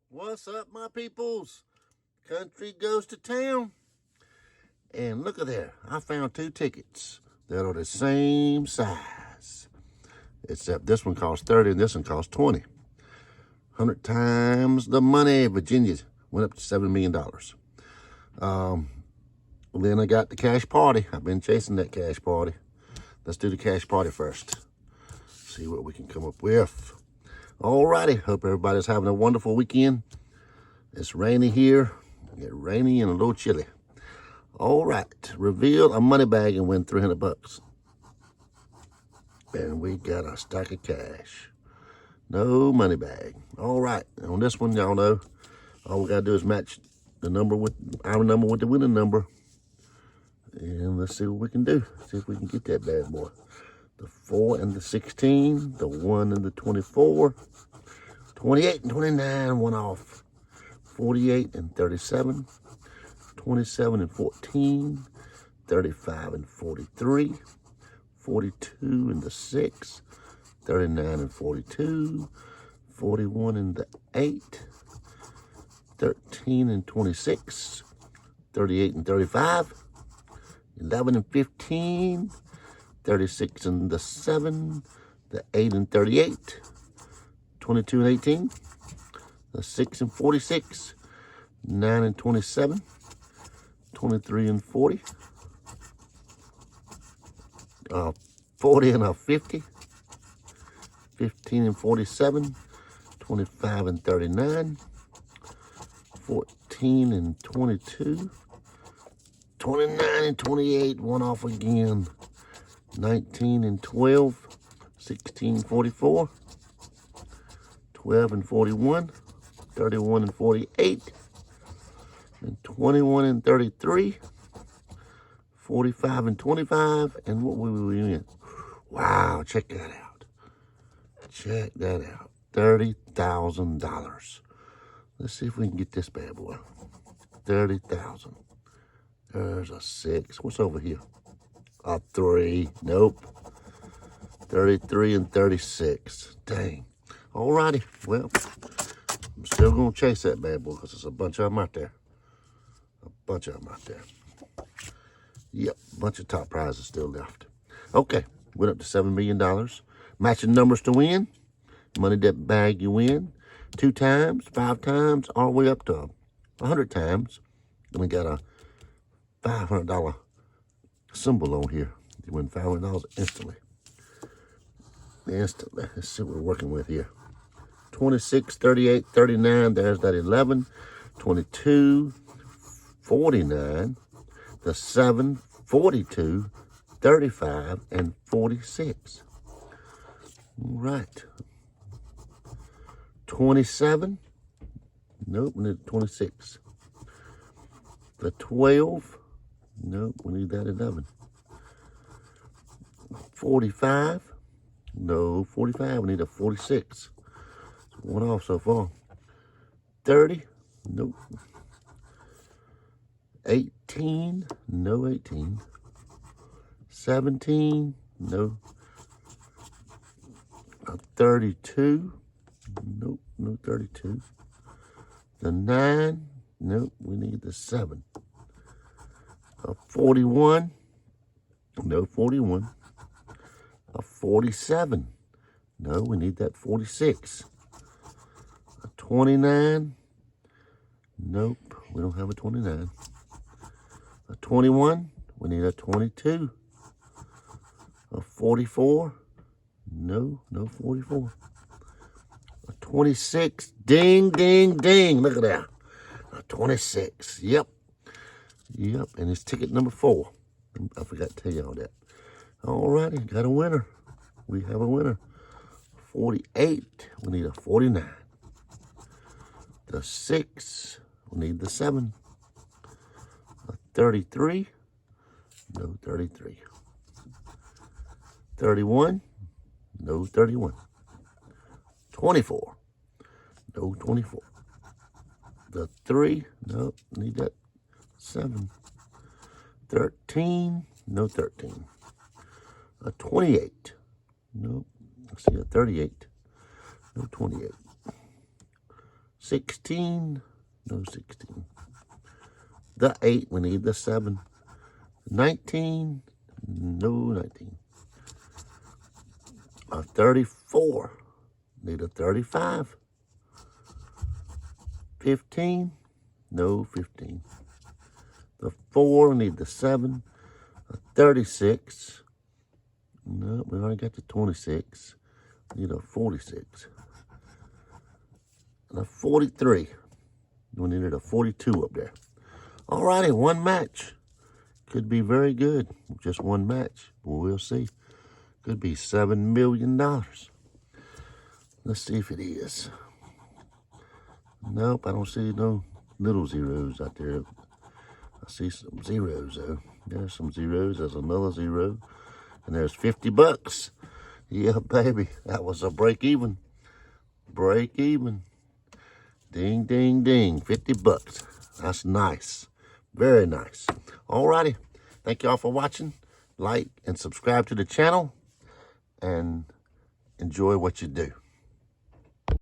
What's up, my peoples? Country goes to town. And look at there. I found 2 tickets that are the same size. Except this one costs 30 and this one costs 20. 100 times the money. Virginia went up to $7 million. Then I got the cash party. I've been chasing that cash party. Let's do the cash party first. See what we can come up with. Alrighty. Hope everybody's having a wonderful weekend. It's rainy here. Get rainy and a little chilly. All right. Reveal a money bag and win 300 bucks. And we got a stack of cash. No money bag. All right. On this one, y'all know, all we got to do is match the number with our number with the winning number. And let's see what we can do. See if we can get that bad boy. The 4 and the 16, the 1 and the 24, 28 and 29, one off. 48 and 37, 27 and 14, 35 and 43, 42 and the 6, 39 and 42, 41 and the 8, 13 and 26, 38 and 35, 11 and 15, 36 and the 7, the 8 and 38, 22 and 18, the 6 and 46, 9 and 27, 23 and 40, 40 and 50, 15 and 47, 25 and 39, 14 and 22, 29 and 28, one off again, 19 and 12, 16 44, 12 and 41, 31 and 48, and 21 and 33, 45 and 25, and what will we win? Wow, check that out. Check that out. $30,000. Let's see if we can get this bad boy. 30,000. There's a 6. What's over here? A 3. Nope. 33 and 36. Dang. Alrighty. Well, I'm still going to chase that bad boy because there's a bunch of them out there. A bunch of them out there. Yep, bunch of top prizes still left. Okay, went up to $7 million. Matching numbers to win. Money that bag you win. 2 times, 5 times, all the way up to 100 times. Then we got a $500 symbol on here. You win $500 instantly. Instantly. Let's see what we're working with here. 26, 38, 39. There's that 11. 22, 49. The 7, 42, 35, and 46. All right. 27. Nope, we need 26. The 12. Nope, we need that 11. 45. No, 45. We need a 46. One off so far. 30. Nope. 18. No 18. 17. No. 32. Nope, no 32. The 9. Nope, we need the 7. 41. No 41. A 47. No, we need that 46. A 29. Nope, we don't have a 29. A 21. We need a 22. A 44. No 44. A 26. Ding, ding, ding. Look at that. A 26. Yep. And it's ticket number 4. I forgot to tell y'all that. Alrighty, got a winner. We have a winner. 48. We need a 49. The 6. We need the 7. A 33. No 33. 31. No 31. 24. No 24. The 3. No, need that 7. 13. No 13. A 28. Nope. I see a 38. No 28. 16. No 16. The 8. We need the 7. 19. No 19. A 34. Need a 35. 15. No 15. The 4. Need the 7. A 36. No, we already got the 26. Need a 46. And a 43. We needed a 42 up there. Alrighty, one match. Could be very good. Just one match. We'll see. Could be $7 million. Let's see if it is. Nope, I don't see no little zeros out there. I see some zeros though. There's some zeros. There's another 0. And there's 50 bucks. Yeah, baby. That was a break even. Break even. Ding, ding, ding. 50 bucks. That's nice. Very nice. Alrighty. Thank y'all for watching. Like and subscribe to the channel. And enjoy what you do.